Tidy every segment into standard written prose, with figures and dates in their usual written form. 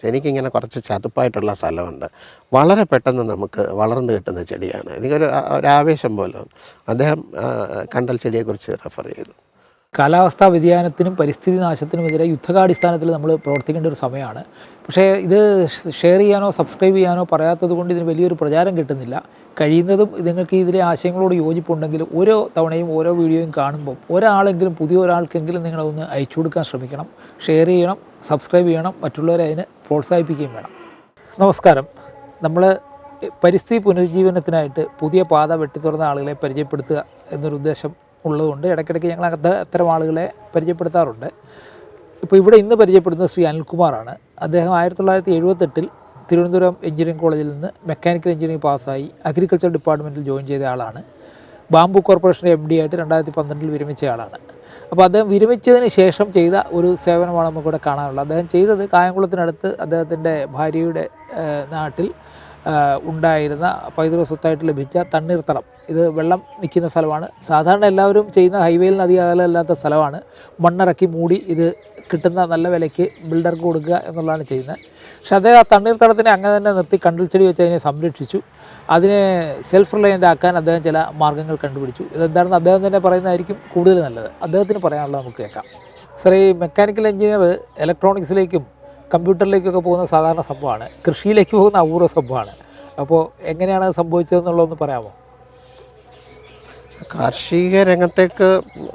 എനിക്കിങ്ങനെ കുറച്ച് ചതുപ്പായിട്ടുള്ള സ്ഥലമുണ്ട്. വളരെ പെട്ടെന്ന് നമുക്ക് വളർന്നു കിട്ടുന്ന ചെടിയാണ്. ഒരാവേശം പോലെ. അദ്ദേഹം കണ്ടൽ ചെടിയെക്കുറിച്ച് റെഫർ ചെയ്തു. കാലാവസ്ഥാ വ്യതിയാനത്തിനും പരിസ്ഥിതി നാശത്തിനുമെതിരെ യുദ്ധകാടിസ്ഥാനത്തിൽ നമ്മൾ പ്രവർത്തിക്കേണ്ട ഒരു സമയമാണ്. പക്ഷേ ഇത് ഷെയർ ചെയ്യാനോ സബ്സ്ക്രൈബ് ചെയ്യാനോ പറയാത്തത് കൊണ്ട് ഇതിന് വലിയൊരു പ്രചാരം കിട്ടുന്നില്ല. കഴിയുന്നതും നിങ്ങൾക്ക് ഇതിലെ ആശയങ്ങളോട് യോജിപ്പുണ്ടെങ്കിൽ ഓരോ തവണയും ഓരോ വീഡിയോയും കാണുമ്പോൾ ഒരാളെങ്കിലും പുതിയ ഒരാൾക്കെങ്കിലും നിങ്ങളൊന്ന് അയച്ചു കൊടുക്കാൻ ശ്രമിക്കണം. ഷെയർ ചെയ്യണം, സബ്സ്ക്രൈബ് ചെയ്യണം, മറ്റുള്ളവരെ അതിന് പ്രോത്സാഹിപ്പിക്കുകയും വേണം. നമസ്കാരം. നമ്മൾ പരിസ്ഥിതി പുനരുജ്ജീവനത്തിനായിട്ട് പുതിയ പാത വെട്ടിത്തുറന്ന ആളുകളെ പരിചയപ്പെടുത്തുക എന്നൊരു ഉദ്ദേശം ഉള്ളതുകൊണ്ട് ഇടയ്ക്കിടയ്ക്ക് ഞങ്ങൾ അത്തരം ആളുകളെ പരിചയപ്പെടുത്താറുണ്ട്. ഇപ്പോൾ ഇവിടെ ഇന്ന് പരിചയപ്പെടുന്നത് ശ്രീ അനിൽകുമാറാണ്. അദ്ദേഹം 1978 തിരുവനന്തപുരം എഞ്ചിനീയറിംഗ് കോളേജിൽ നിന്ന് മെക്കാനിക്കൽ എഞ്ചിനീയറിംഗ് പാസ്സായി അഗ്രികൾച്ചർ ഡിപ്പാർട്ട്മെൻറ്റിൽ ജോയിൻ ചെയ്ത ആളാണ്. ബാംബു കോർപ്പറേഷൻ്റെ MD ആയിട്ട് 2012 വിരമിച്ച ആളാണ്. അപ്പോൾ അദ്ദേഹം വിരമിച്ചതിന് ശേഷം ചെയ്ത ഒരു സേവനമാണ് നമുക്കിവിടെ കാണാനുള്ളത്. അദ്ദേഹം ചെയ്തത് കായംകുളത്തിനടുത്ത് അദ്ദേഹത്തിൻ്റെ ഭാര്യയുടെ നാട്ടിൽ ഉണ്ടായിരുന്ന പൈതൃക സ്വത്തായിട്ട് ലഭിച്ച തണ്ണീർത്തടം. ഇത് വെള്ളം നിൽക്കുന്ന സ്ഥലമാണ്. സാധാരണ എല്ലാവരും ചെയ്യുന്ന ഹൈവേയിൽ നിന്ന് അധികം അകലമില്ലാത്ത സ്ഥലമാണ്. മണ്ണിറക്കി മൂടി ഇത് കിട്ടുന്ന നല്ല വിലയ്ക്ക് ബിൽഡർക്ക് കൊടുക്കുക എന്നുള്ളതാണ് ചെയ്യുന്നത്. പക്ഷേ അദ്ദേഹം ആ തണ്ണീർത്തടത്തിനെ അങ്ങനെ തന്നെ നിർത്തി കണ്ടൽ ചെടി വെച്ച് അതിനെ സംരക്ഷിച്ചു. അതിനെ സെൽഫ് റിലയൻ്റ് ആക്കാൻ അദ്ദേഹം ചില മാർഗ്ഗങ്ങൾ കണ്ടുപിടിച്ചു. ഇതെന്താണെന്ന് അദ്ദേഹം തന്നെ പറയുന്നതായിരിക്കും കൂടുതൽ നല്ലത്. അദ്ദേഹത്തിന് പറയാനുള്ളത് നമുക്ക് കേൾക്കാം. സാർ, ഈ മെക്കാനിക്കൽ എഞ്ചിനീയർ ഇലക്ട്രോണിക്സിലേക്കും കമ്പ്യൂട്ടറിലേക്കൊക്കെ പോകുന്ന സാധാരണ സംഭവമാണ്. കൃഷിയിലേക്ക് പോകുന്ന അപൂർവ സംഭവമാണ്. അപ്പോൾ എങ്ങനെയാണ് അത് സംഭവിച്ചതെന്നുള്ളതൊന്ന് പറയാമോ? കാർഷിക രംഗത്തേക്ക്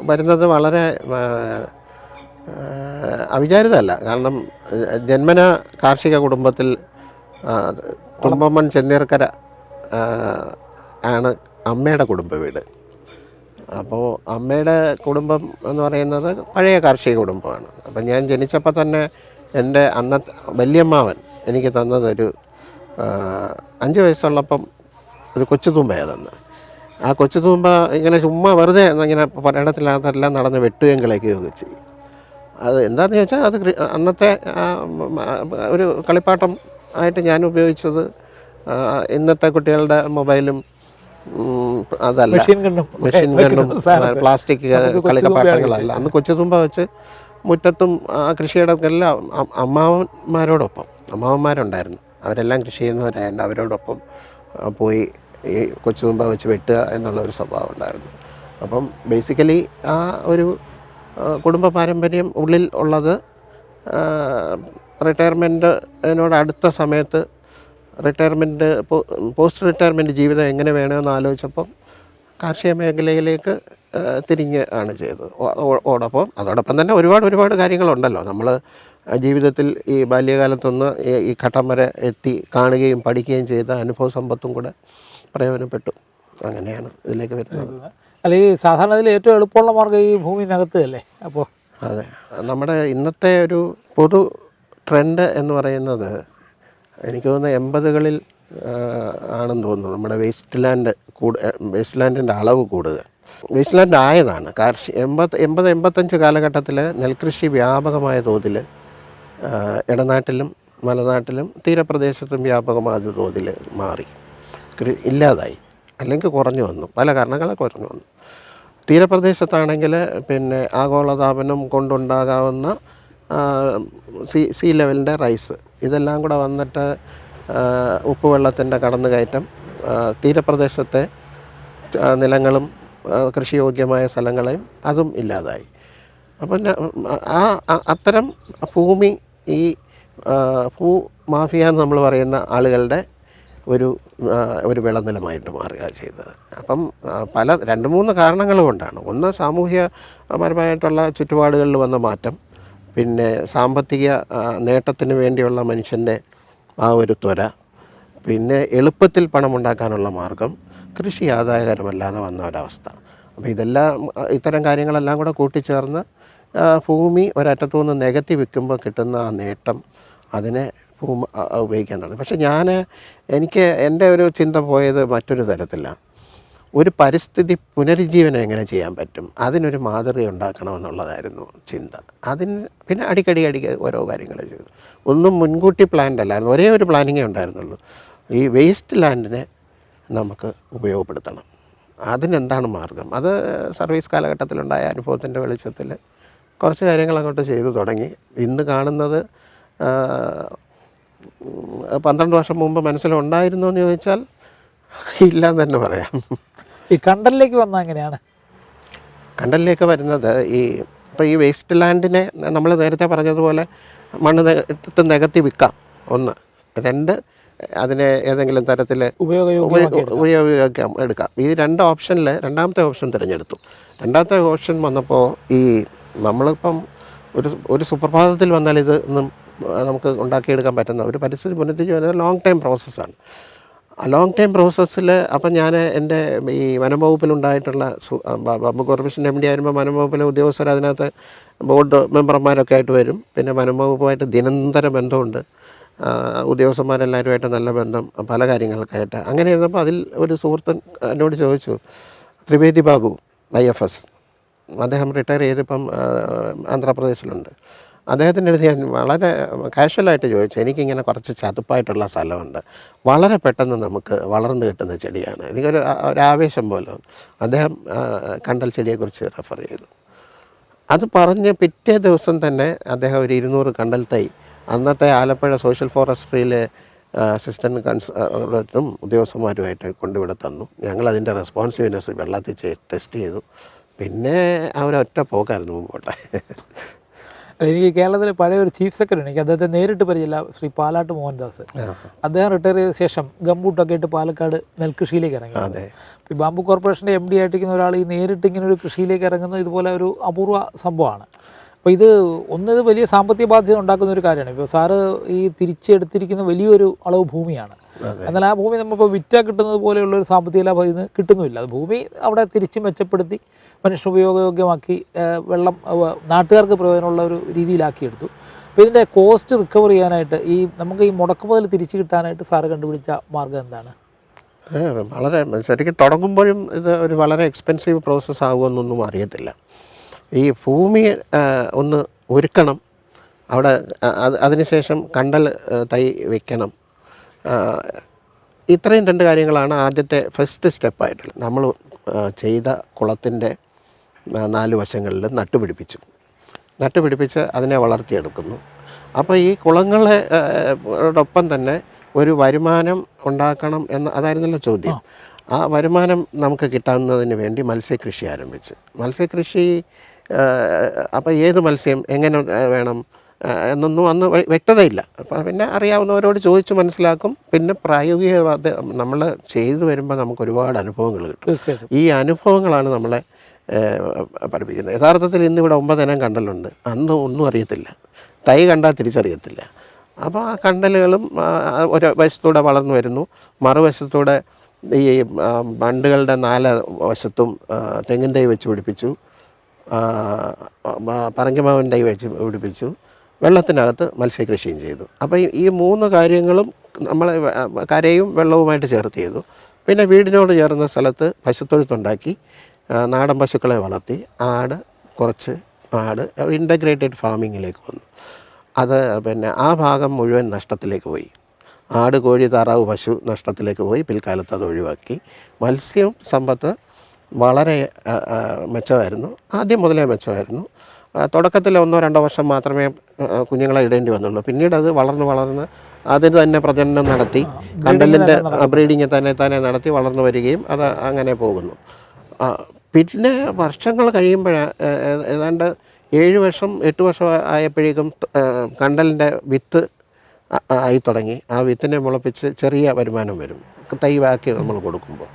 വരുന്നത് വളരെ അവിചാരിതമല്ല. കാരണം ജന്മന കാർഷിക കുടുംബത്തിൽ തുമ്പമ്മൺ ചെന്നീർക്കര ആണ് അമ്മയുടെ കുടുംബ വീട്. അപ്പോൾ അമ്മയുടെ കുടുംബം എന്ന് പറയുന്നത് പഴയ കാർഷിക കുടുംബമാണ്. അപ്പം ഞാൻ ജനിച്ചപ്പോൾ തന്നെ എൻ്റെ അന്നത്തെ വല്യമ്മാവൻ എനിക്ക് തന്നതൊരു 5 വയസ്സുള്ളപ്പം ഒരു കൊച്ചുതൂമ്പയാണ് തന്നത്. ആ കൊച്ചുതൂമ്പ ഇങ്ങനെ ചുമ്മാ വെറുതെ ഇങ്ങനെ പലയിടത്തില്ലാതെല്ലാം നടന്ന് വെട്ടുകയും കിളയ്ക്കുകയൊക്കെ ചെയ്യും. അത് എന്താണെന്ന് ചോദിച്ചാൽ അത് അന്നത്തെ ഒരു കളിപ്പാട്ടം ആയിട്ട് ഞാൻ ഉപയോഗിച്ചത്. ഇന്നത്തെ കുട്ടികളുടെ മൊബൈലും അതല്ല, മെഷീൻ ഗണ്ണും പ്ലാസ്റ്റിക് കളിപ്പാട്ടങ്ങളല്ല. അന്ന് കൊച്ചുതൂമ്പ വെച്ച് മുറ്റത്തും കൃഷിയിടത്തെല്ലാം അമ്മാവന്മാരുണ്ടായിരുന്നു. അവരെല്ലാം കൃഷി ചെയ്യുന്നവരായതുകൊണ്ട് അവരോടൊപ്പം പോയി ഈ കൊച്ചുതുമ്പ വെച്ച് വെട്ടുക എന്നുള്ള ഒരു സ്വഭാവം ഉണ്ടായിരുന്നു. അപ്പം ബേസിക്കലി ആ ഒരു കുടുംബ പാരമ്പര്യം ഉള്ളിൽ ഉള്ളത് റിട്ടയർമെൻറ്റിനോട് അടുത്ത സമയത്ത് പോസ്റ്റ് റിട്ടയർമെൻറ്റ് ജീവിതം എങ്ങനെ വേണമെന്ന് ആലോചിച്ചപ്പം കാർഷിക മേഖലയിലേക്ക് തിരിഞ്ഞ് ആണ് ചെയ്തത്. അതോടൊപ്പം തന്നെ ഒരുപാട് കാര്യങ്ങളുണ്ടല്ലോ. നമ്മൾ ജീവിതത്തിൽ ഈ ബാല്യകാലത്തൊന്ന് ഈ ഘട്ടം വരെ എത്തി കാണുകയും പഠിക്കുകയും ചെയ്ത അനുഭവ സമ്പത്തും കൂടെ പ്രയോജനപ്പെട്ടു. അങ്ങനെയാണ് ഇതിലേക്ക് വരുന്നത്. അല്ല, ഈ സാധാരണ ഇതിൽ ഏറ്റവും എളുപ്പമുള്ള മാർഗ്ഗം ഈ ഭൂമിനകത്ത് അല്ലേ? അപ്പോൾ അതെ, നമ്മുടെ ഇന്നത്തെ ഒരു പൊതു ട്രെൻഡ് എന്ന് പറയുന്നത് എനിക്ക് തോന്നുന്നത് 80കളിൽ ആണെന്ന് തോന്നുന്നു. നമ്മുടെ വേസ്റ്റ് ലാൻഡിൻ്റെ അളവ് കൂടുക. വേസ്റ്റ് ലാൻഡ് ആയതാണ്. 80-85 കാലഘട്ടത്തിൽ നെൽകൃഷി വ്യാപകമായ തോതിൽ ഇടനാട്ടിലും മലനാട്ടിലും തീരപ്രദേശത്തും വ്യാപകമായ തോതിൽ മാറി, ഇല്ലാതായി, അല്ലെങ്കിൽ കുറഞ്ഞു വന്നു. പല കാരണങ്ങളെ കുറഞ്ഞു വന്നു. തീരപ്രദേശത്താണെങ്കിൽ പിന്നെ ആഗോളതാപനം കൊണ്ടുണ്ടാകാവുന്ന സീ ലെവലിൻ്റെ റൈസ് ഇതെല്ലാം കൂടെ വന്നിട്ട് ഉപ്പുവെള്ളത്തിൻ്റെ കടന്നുകയറ്റം തീരപ്രദേശത്തെ നിലങ്ങളും കൃഷിയോഗ്യമായ സ്ഥലങ്ങളെയും അതും ഇല്ലാതായി. അപ്പം അത്തരം ഭൂമി ഈ ഭൂമാഫിയ എന്ന് നമ്മൾ പറയുന്ന ആളുകളുടെ ഒരു വിളനിലമായിട്ട് മാറുക ചെയ്തത്. അപ്പം 2-3 കാരണങ്ങൾ കൊണ്ടാണ്. ഒന്ന്, സാമൂഹ്യപരമായിട്ടുള്ള ചുറ്റുപാടുകളിൽ വന്ന മാറ്റം. പിന്നെ സാമ്പത്തിക നേട്ടത്തിന് വേണ്ടിയുള്ള മനുഷ്യൻ്റെ ആ ഒരു ത്വര. പിന്നെ എളുപ്പത്തിൽ പണമുണ്ടാക്കാനുള്ള മാർഗം. കൃഷി ആദായകരമല്ലാതെ വന്ന ഒരവസ്ഥ. അപ്പോൾ ഇത്തരം കാര്യങ്ങളെല്ലാം കൂടെ കൂട്ടിച്ചേർന്ന് ഭൂമി ഒരറ്റത്തു നിന്ന് നികത്തി വിൽക്കുമ്പോൾ കിട്ടുന്ന ആ നേട്ടം അതിനെ ഉപയോഗിക്കാൻ തുടങ്ങി. പക്ഷേ എനിക്ക് എൻ്റെ ഒരു ചിന്ത പോയത് മറ്റൊരു തരത്തിലാണ്. ഒരു പരിസ്ഥിതി പുനരുജ്ജീവനം എങ്ങനെ ചെയ്യാൻ പറ്റും, അതിനൊരു മാതൃക ഉണ്ടാക്കണമെന്നുള്ളതായിരുന്നു ചിന്ത. പിന്നെ അടിക്കടി ഓരോ കാര്യങ്ങൾ ചെയ്തു. ഒന്നും മുൻകൂട്ടി പ്ലാൻഡ് അല്ലായിരുന്നു. ഒരേ ഒരു പ്ലാനിങ്ങേ ഉണ്ടായിരുന്നുള്ളൂ. ഈ വേസ്റ്റ് ലാൻഡിനെ നമുക്ക് ഉപയോഗപ്പെടുത്തണം. അതിനെന്താണ് മാർഗം? അത് സർവീസ് കാലഘട്ടത്തിലുണ്ടായ അനുഭവത്തിൻ്റെ വെളിച്ചത്തിൽ കുറച്ച് കാര്യങ്ങൾ അങ്ങോട്ട് ചെയ്തു തുടങ്ങി. ഇന്ന് കാണുന്നത് 12 വർഷം മുമ്പ് മനസ്സിലുണ്ടായിരുന്നോ എന്ന് ചോദിച്ചാൽ ഇല്ലെന്ന് തന്നെ പറയാം. ഈ കണ്ടലിലേക്ക് വന്നാൽ എങ്ങനെയാണ്? കണ്ടലിലേക്ക് വരുന്നത് ഇപ്പോൾ ഈ വേസ്റ്റ് ലാൻഡിനെ നമ്മൾ നേരത്തെ പറഞ്ഞതുപോലെ മണ്ണ് ഇട്ട് നികത്തി വിൽക്കാം, 1. 2, അതിനെ ഏതെങ്കിലും തരത്തിൽ ഉപയോഗിക്കാം, എടുക്കാം. ഈ 2 ഓപ്ഷനിൽ രണ്ടാമത്തെ ഓപ്ഷൻ തിരഞ്ഞെടുത്തു. രണ്ടാമത്തെ ഓപ്ഷൻ വന്നപ്പോൾ നമ്മളിപ്പം ഒരു സുപ്രഭാതത്തിൽ വന്നാൽ ഇത് ഒന്നും നമുക്ക് ഉണ്ടാക്കിയെടുക്കാൻ പറ്റുന്ന ഒരു പരിസ്ഥിതി പുനരുജ്ജീവനം ലോങ് ടൈം പ്രോസസ്സാണ്. ലോങ് ടൈം പ്രോസസ്സിൽ അപ്പം ഞാൻ എൻ്റെ ഈ വനംവകുപ്പിലുണ്ടായിട്ടുള്ള ബാബു കോർപ്പറേഷൻ MD ആയിരുമ്പോൾ വനംവകുപ്പിലെ ഉദ്യോഗസ്ഥർ അതിനകത്ത് ബോർഡ് മെമ്പർമാരൊക്കെ ആയിട്ട് വരും. പിന്നെ വനംവകുപ്പുമായിട്ട് ദിനന്തര ബന്ധമുണ്ട്, ഉദ്യോഗസ്ഥന്മാരെല്ലാവരുമായിട്ട് നല്ല ബന്ധം, പല കാര്യങ്ങൾക്കായിട്ട്. അങ്ങനെ ഇരുന്നപ്പോൾ അതിൽ ഒരു സുഹൃത്തൻ എന്നോട് ചോദിച്ചു, ത്രിവേദി ബാബു IFS, അദ്ദേഹം റിട്ടയർ ചെയ്തിപ്പം ആന്ധ്രാപ്രദേശിലുണ്ട്. അദ്ദേഹത്തിൻ്റെ അടുത്ത് ഞാൻ വളരെ കാഷ്വലായിട്ട് ചോദിച്ചു, എനിക്കിങ്ങനെ കുറച്ച് ചതുപ്പായിട്ടുള്ള സ്ഥലമുണ്ട്, വളരെ പെട്ടെന്ന് നമുക്ക് വളർന്നു കിട്ടുന്ന ചെടിയാണ്, എനിക്കൊരു ആവേശം പോലെ. അദ്ദേഹം കണ്ടൽ ചെടിയെക്കുറിച്ച് റെഫർ ചെയ്തു. അത് പറഞ്ഞ് പിറ്റേ ദിവസം തന്നെ അദ്ദേഹം ഒരു 200 കണ്ടൽ തൈ അന്നത്തെ ആലപ്പുഴ സോഷ്യൽ ഫോറസ്ട്രിയിലെ അസിസ്റ്റൻറ്റ് കൺസർവേറ്ററും ഉദ്യോഗസ്ഥന്മാരുമായിട്ട് കൊണ്ടുവിടെ തന്നു. ഞങ്ങളതിൻ്റെ റെസ്പോൺസീവ്നെസ് വെള്ളത്തിൽ ടെസ്റ്റ് ചെയ്തു. പിന്നെ അവരൊറ്റ പോക്കായിരുന്നു മുമ്പോട്ടെ. എനിക്ക് കേരളത്തിലെ പഴയ ഒരു ചീഫ് സെക്രട്ടറി, എനിക്ക് അദ്ദേഹത്തെ നേരിട്ട് പരിചയമില്ല, ശ്രീ പാലാട്ട് മോഹൻദാസ്. അദ്ദേഹം റിട്ടയർ ചെയ്ത ശേഷം ഗംബൂട്ടൊക്കെ ഇട്ട് പാലക്കാട് നെൽകൃഷിയിലേക്ക് ഇറങ്ങി. ഈ ബാംബു കോർപ്പറേഷൻ്റെ MD ആയിട്ടിരിക്കുന്ന ഒരാൾ ഈ നേരിട്ട് ഇങ്ങനെ ഒരു കൃഷിയിലേക്ക് ഇറങ്ങുന്നത് ഇതുപോലെ ഒരു അപൂർവ സംഭവമാണ്. അപ്പോൾ ഇത് വലിയ സാമ്പത്തിക ബാധ്യത ഉണ്ടാക്കുന്ന ഒരു കാര്യമാണ്. ഇപ്പോൾ സാറ് ഈ തിരിച്ചെടുത്തിരിക്കുന്ന വലിയൊരു അളവ് ഭൂമിയാണ്. എന്നാൽ ആ ഭൂമി നമ്മളിപ്പോൾ വിറ്റാൽ കിട്ടുന്നത് പോലെയുള്ളൊരു സാമ്പത്തിക ലാഭം ഇതിന് കിട്ടുന്നുമില്ല. അത് ഭൂമി അവിടെ തിരിച്ച് മെച്ചപ്പെടുത്തി മനുഷ്യോപയോഗയോഗ്യമാക്കി വെള്ളം നാട്ടുകാർക്ക് പ്രയോജനമുള്ള ഒരു രീതിയിലാക്കിയെടുത്തു. അപ്പോൾ ഇതിൻ്റെ കോസ്റ്റ് റിക്കവർ ചെയ്യാനായിട്ട് നമുക്ക് ഈ മുടക്കുമുതൽ തിരിച്ചു കിട്ടാനായിട്ട് സാറ് കണ്ടുപിടിച്ച മാർഗ്ഗം എന്താണ്? വളരെ ശരിക്കും തുടങ്ങുമ്പോഴും ഇത് ഒരു വളരെ എക്സ്പെൻസീവ് പ്രോസസ്സ് ആകുമെന്നൊന്നും അറിയത്തില്ല. ഈ ഭൂമി ഒന്ന് ഒരുക്കണം, അവിടെ അതിനുശേഷം കണ്ടൽ തൈ വയ്ക്കണം. ഇത്രയും 2 കാര്യങ്ങളാണ് ആദ്യത്തെ ഫസ്റ്റ് സ്റ്റെപ്പായിട്ടുള്ളത്. നമ്മൾ ചെയ്ത കുളത്തിൻ്റെ 4 വശങ്ങളിൽ നട്ടുപിടിപ്പിച്ച് അതിനെ വളർത്തിയെടുക്കുന്നു. അപ്പോൾ ഈ കുളങ്ങളോടൊപ്പം തന്നെ ഒരു വരുമാനം ഉണ്ടാക്കണം അതായിരുന്നല്ലോ ചോദ്യം. ആ വരുമാനം നമുക്ക് കിട്ടാവുന്നതിന് വേണ്ടി മത്സ്യകൃഷി ആരംഭിച്ചു. മത്സ്യകൃഷി അപ്പോൾ ഏത് മത്സ്യം എങ്ങനെ വേണം എന്നൊന്നും അന്ന് വ്യക്തതയില്ല. അപ്പോൾ പിന്നെ അറിയാവുന്നവരോട് ചോദിച്ച് മനസ്സിലാക്കും. പിന്നെ പ്രായോഗികവാദ നമ്മൾ ചെയ്തു വരുമ്പോൾ നമുക്ക് ഒരുപാട് അനുഭവങ്ങൾ കിട്ടും. ഈ അനുഭവങ്ങളാണ് നമ്മളെ പഠിപ്പിക്കുന്നത്. യഥാർത്ഥത്തിൽ ഇന്നിവിടെ 9 ഇനം കണ്ടലുണ്ട്, അന്ന് ഒന്നും അറിയത്തില്ല, തൈ കണ്ടാൽ തിരിച്ചറിയത്തില്ല. അപ്പോൾ ആ കണ്ടലുകളും ഒരു വശത്തൂടെ വളർന്നു വരുന്നു, മറുവശത്തൂടെ ഈ ബണ്ടുകളുടെ 4 വശത്തും തെങ്ങിൻ തൈ വെച്ച് പിടിപ്പിച്ചു, പറങ്കിമാവിൻ തൈ വെച്ച് പിടിപ്പിച്ചു, വെള്ളത്തിനകത്ത് മത്സ്യകൃഷിയും ചെയ്തു. അപ്പോൾ ഈ 3 കാര്യങ്ങളും നമ്മൾ കരയും വെള്ളവുമായിട്ട് ചേർത്ത് ചെയ്തു. പിന്നെ വീടിനോട് ചേർന്ന സ്ഥലത്ത് പശുത്തൊഴുത്തുണ്ടാക്കി നാടൻ പശുക്കളെ വളർത്തി, കുറച്ച് ആട് ഇൻ്റഗ്രേറ്റഡ് ഫാമിങ്ങിലേക്ക് വന്നു. അത് പിന്നെ ആ ഭാഗം മുഴുവൻ നഷ്ടത്തിലേക്ക് പോയി. ആട്, കോഴി, താറാവ്, പശു നഷ്ടത്തിലേക്ക് പോയി. പിൽക്കാലത്ത് അത് ഒഴിവാക്കി. മത്സ്യം സമ്പത്ത് വളരെ മെച്ചമായിരുന്നു, ആദ്യം മുതലേ മെച്ചമായിരുന്നു. തുടക്കത്തിൽ 1-2 വർഷം മാത്രമേ കുഞ്ഞുങ്ങളെ ഇടേണ്ടി വന്നുള്ളൂ. പിന്നീട് അത് വളർന്ന് അതിന് തന്നെ പ്രജനനം നടത്തി, കണ്ടലിൻ്റെ ബ്രീഡിങ് തന്നെ നടത്തി വളർന്നു വരികയും അത് അങ്ങനെ പോകുന്നു. പിന്നെ വർഷങ്ങൾ കഴിയുമ്പോഴാണ്, ഏതാണ്ട് 7 വർഷം 8 വർഷം ആയപ്പോഴേക്കും കണ്ടലിൻ്റെ വിത്ത് ആയി തുടങ്ങി. ആ വിത്തിനെ മുളപ്പിച്ച് ചെറിയ വരുമാനം വരും, തൈ ബാക്കി നമ്മൾ കൊടുക്കുമ്പോൾ.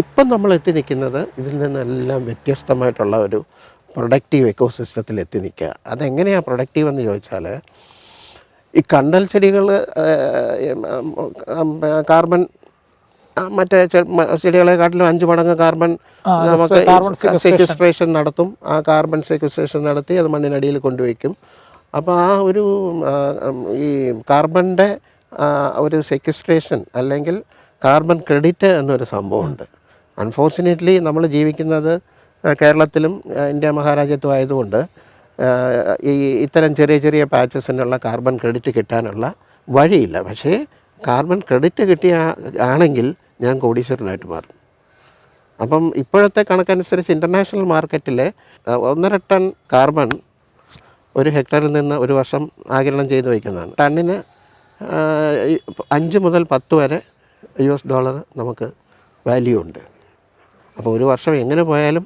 ഇപ്പം നമ്മൾ എത്തി നിൽക്കുന്നത് ഇതിൽ നിന്നെല്ലാം വ്യത്യസ്തമായിട്ടുള്ള ഒരു പ്രൊഡക്റ്റീവ് എക്കോസിസ്റ്റത്തിൽ എത്തി നിൽക്കുക. അതെങ്ങനെയാണ് പ്രൊഡക്റ്റീവ് എന്ന് ചോദിച്ചാൽ, ഈ കണ്ടൽ ചെടികൾ കാർബൺ മറ്റേ ചെടികളെക്കാട്ടിലും 5 മടങ്ങ് കാർബൺ നമുക്ക് സെക്വസ്ട്രേഷൻ നടത്തും. ആ കാർബൺ സെക്വസ്ട്രേഷൻ നടത്തി അത് മണ്ണിനടിയിൽ കൊണ്ടുവയ്ക്കും. അപ്പോൾ ആ ഒരു ഈ കാർബണിൻ്റെ ഒരു സെക്വസ്ട്രേഷൻ അല്ലെങ്കിൽ കാർബൺ ക്രെഡിറ്റ് എന്നൊരു സംഭവമുണ്ട്. അൺഫോർച്ചുനേറ്റ്ലി നമ്മൾ ജീവിക്കുന്നത് കേരളത്തിലും ഇന്ത്യ മഹാരാജ്യത്തും ആയതുകൊണ്ട് ഇത്തരം ചെറിയ പാച്ചസിനുള്ള കാർബൺ ക്രെഡിറ്റ് കിട്ടാനുള്ള വഴിയില്ല. പക്ഷേ കാർബൺ ക്രെഡിറ്റ് ആണെങ്കിൽ ഞാൻ കോടീശ്വരനായിട്ട് മാറും. അപ്പം ഇപ്പോഴത്തെ കണക്കനുസരിച്ച് ഇൻ്റർനാഷണൽ മാർക്കറ്റിൽ 1.5 ടൺ കാർബൺ ഒരു ഹെക്ടറിൽ നിന്ന് ഒരു വർഷം ആഗിരണം ചെയ്ത് വയ്ക്കുന്നതാണ്. ടണ്ണിന് 5 മുതൽ 10 വരെ $US നമുക്ക് വാല്യൂ ഉണ്ട്. അപ്പോൾ ഒരു വർഷം എങ്ങനെ പോയാലും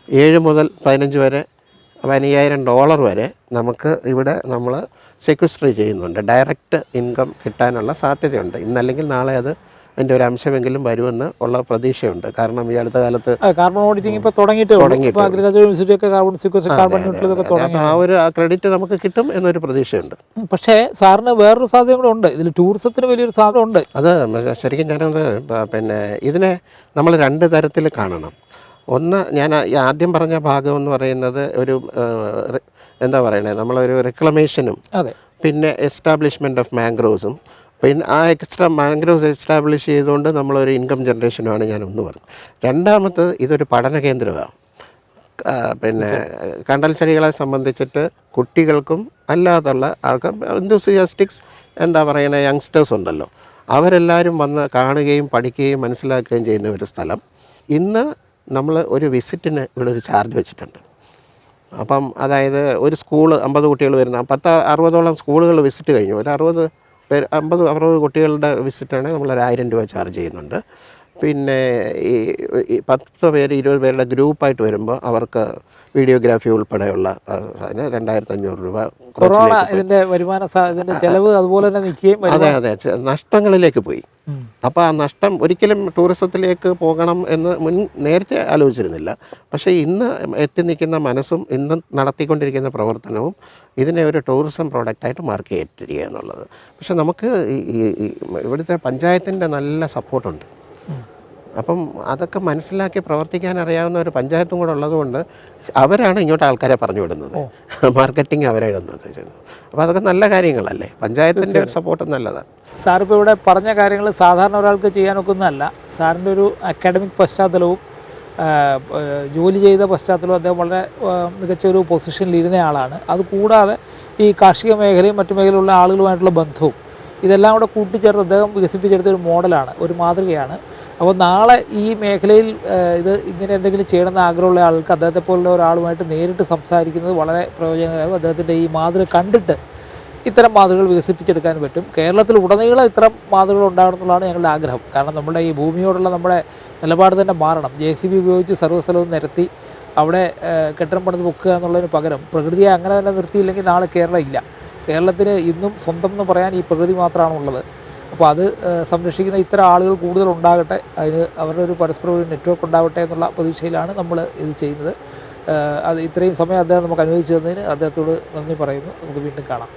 7 മുതൽ 15 വരെ $15,000 വരെ നമുക്ക് ഇവിടെ നമ്മൾ സെക്വസ്റ്റർ ചെയ്യുന്നുണ്ട്. ഡയറക്റ്റ് ഇൻകം കിട്ടാനുള്ള സാധ്യതയുണ്ട്. ഇന്നല്ലെങ്കിൽ നാളെ അത് അതിൻ്റെ ഒരു അംശമെങ്കിലും വരുമെന്ന് ഉള്ള പ്രതീക്ഷയുണ്ട്. കാരണം ഈ അടുത്ത കാലത്ത് കാർബൺ ഓഡിറ്റിംഗ് ഇപ്പോൾ തുടങ്ങിയിട്ട് അഗ്രികൾച്ചർ യൂണിവേഴ്സിറ്റി ഒക്കെ കാർബൺ ന്യൂട്രൽ ഒക്കെ തുടങ്ങി. ആ ക്രെഡിറ്റ് നമുക്ക് കിട്ടും എന്നൊരു പ്രതീക്ഷയുണ്ട്. പക്ഷേ സാറിന് വേറൊരു സാധ്യത കൂടെ ഉണ്ട്. ഇതിൽ ടൂറിസത്തിന് വലിയൊരു സാധ്യത ഉണ്ട്. അത് ശരിക്കും ഞാനത് പിന്നെ ഇതിനെ നമ്മൾ 2 തരത്തിൽ കാണണം. ഒന്ന്, ഞാൻ ആദ്യം പറഞ്ഞ ഭാഗം എന്ന് പറയുന്നത് ഒരു എന്താ പറയണേ, നമ്മളൊരു റിക്ലമേഷനും പിന്നെ എസ്റ്റാബ്ലിഷ്മെൻറ്റ് ഓഫ് മാംഗ്രോവ്സും, പിന്നെ ആ എക്സ്ട്രാ മാംഗ്രോവ്സ് എസ്റ്റാബ്ലിഷ് ചെയ്തുകൊണ്ട് നമ്മളൊരു ഇൻകം ജനറേഷനുമാണ് ഞാൻ ഒന്ന് പറഞ്ഞത്. രണ്ടാമത് ഇതൊരു പഠന കേന്ദ്രമാണ്. പിന്നെ കണ്ടൽ ചെടികളെ സംബന്ധിച്ചിട്ട് കുട്ടികൾക്കും അല്ലാതുള്ള ആൾക്കാർ എന്തൂസിയാസ്റ്റിക്സ് എന്താ പറയുന്ന യങ്സ്റ്റേഴ്സ് ഉണ്ടല്ലോ, അവരെല്ലാവരും വന്ന് കാണുകയും പഠിക്കുകയും മനസ്സിലാക്കുകയും ചെയ്യുന്ന ഒരു സ്ഥലം. ഇന്ന് നമ്മൾ ഒരു വിസിറ്റിന് ഇവിടെ ഒരു ചാർജ് വെച്ചിട്ടുണ്ട്. അപ്പം അതായത് ഒരു സ്കൂള് 50 കുട്ടികൾ വരുന്ന 60-ഓളം സ്കൂളുകൾ വിസിറ്റ് കഴിഞ്ഞു. ഒരു 50-60 കുട്ടികളുടെ വിസിറ്റാണെങ്കിൽ നമ്മൾ $1,000 ചാർജ് ചെയ്യുന്നുണ്ട്. പിന്നെ ഈ 10 പേര് 20 പേരുടെ ഗ്രൂപ്പായിട്ട് വരുമ്പോൾ അവർക്ക് വീഡിയോഗ്രാഫി ഉൾപ്പെടെയുള്ള അതിന് $2,500. കൊറോണ ഇതിൻ്റെ വരുമാന ഇതിൻ്റെ ചിലവ് അതുപോലെ തന്നെ നിൽക്കുകയും. അതെ, നഷ്ടങ്ങളിലേക്ക് പോയി. അപ്പോൾ ആ നഷ്ടം ഒരിക്കലും ടൂറിസത്തിലേക്ക് പോകണം എന്ന് നേരത്തെ ആലോചിച്ചിരുന്നില്ല. പക്ഷേ ഇന്ന് എത്തി നിൽക്കുന്ന മനസ്സും ഇന്ന് നടത്തിക്കൊണ്ടിരിക്കുന്ന പ്രവർത്തനവും ഇതിനെ ഒരു ടൂറിസം പ്രോഡക്റ്റായിട്ട് മാർക്കറ്റ് ചെയ്യുക എന്നുള്ളത്. പക്ഷേ നമുക്ക് ഈ ഇവിടുത്തെ പഞ്ചായത്തിൻ്റെ നല്ല സപ്പോർട്ടുണ്ട്. അപ്പം അതൊക്കെ മനസ്സിലാക്കി പ്രവർത്തിക്കാൻ അറിയാവുന്ന ഒരു പഞ്ചായത്തും കൂടെ ഉള്ളതുകൊണ്ട് അവരാണ് ഇങ്ങോട്ട് ആൾക്കാരെ പറഞ്ഞു വിടുന്നത്. മാർക്കറ്റിംഗ് അവരാണ് ചെയ്യുന്നത്. അപ്പോൾ അതൊക്കെ നല്ല കാര്യങ്ങളല്ലേ. പഞ്ചായത്തിൻ്റെ ഒരു സപ്പോർട്ട് നല്ലതാണ്. സാറിപ്പോൾ ഇവിടെ പറഞ്ഞ കാര്യങ്ങൾ സാധാരണ ഒരാൾക്ക് ചെയ്യാനൊക്കുന്നതല്ല. സാറിൻ്റെ ഒരു അക്കാഡമിക് പശ്ചാത്തലവും ജോലി ചെയ്ത പശ്ചാത്തലവും അദ്ദേഹം വളരെ മികച്ച ഒരു പൊസിഷനിൽ ഇരുന്ന ആളാണ്. അതുകൂടാതെ ഈ കാർഷിക മേഖലയും മറ്റു മേഖലയിലുള്ള ആളുകളുമായിട്ടുള്ള ബന്ധവും ഇതെല്ലാം കൂടെ കൂട്ടിച്ചേർത്ത് അദ്ദേഹം വികസിപ്പിച്ചെടുത്ത ഒരു മോഡലാണ്, ഒരു മാതൃകയാണ്. അപ്പോൾ നാളെ ഈ മേഖലയിൽ ഇങ്ങനെ എന്തെങ്കിലും ചെയ്യണമെന്ന് ആഗ്രഹമുള്ള ആൾക്ക് അദ്ദേഹത്തെ പോലുള്ള ഒരാളുമായിട്ട് നേരിട്ട് സംസാരിക്കുന്നത് വളരെ പ്രയോജനകരമാകും. അദ്ദേഹത്തിൻ്റെ ഈ മാതൃക കണ്ടിട്ട് ഇത്തരം മാതൃകകൾ വികസിപ്പിച്ചെടുക്കാൻ പറ്റും. കേരളത്തിൽ ഉടനീളം ഇത്തരം മാതൃകകൾ ഉണ്ടാകണമെന്നുള്ളതാണ് ഞങ്ങളുടെ ആഗ്രഹം. കാരണം നമ്മുടെ ഈ ഭൂമിയോടുള്ള നമ്മുടെ നിലപാട് തന്നെ മാറണം. JCB ഉപയോഗിച്ച് സർവ്വസ്ഥലവും നിരത്തി അവിടെ കെട്ടിടം പണിത് പൊക്കുക എന്നുള്ളതിന് പകരം പ്രകൃതിയെ അങ്ങനെ തന്നെ നിർത്തിയില്ലെങ്കിൽ നാളെ കേരളം ഇല്ല. കേരളത്തിന് ഇന്നും സ്വന്തം എന്ന് പറയാൻ ഈ പ്രകൃതി മാത്രമാണുള്ളത്. അപ്പോൾ അത് സംരക്ഷിക്കുന്ന ഇത്തരം ആളുകൾ കൂടുതൽ ഉണ്ടാകട്ടെ, അതിന് അവരുടെ ഒരു പരസ്പര ഒരു നെറ്റ്വർക്ക് ഉണ്ടാവട്ടെ എന്നുള്ള പ്രതീക്ഷയിലാണ് നമ്മൾ ഇത് ചെയ്യുന്നത്. അത് ഇത്രയും സമയം അദ്ദേഹം നമുക്ക് അനുവദിച്ചു തന്നതിന് അദ്ദേഹത്തോട് നന്ദി പറയുന്നു. നമുക്ക് വീണ്ടും കാണാം.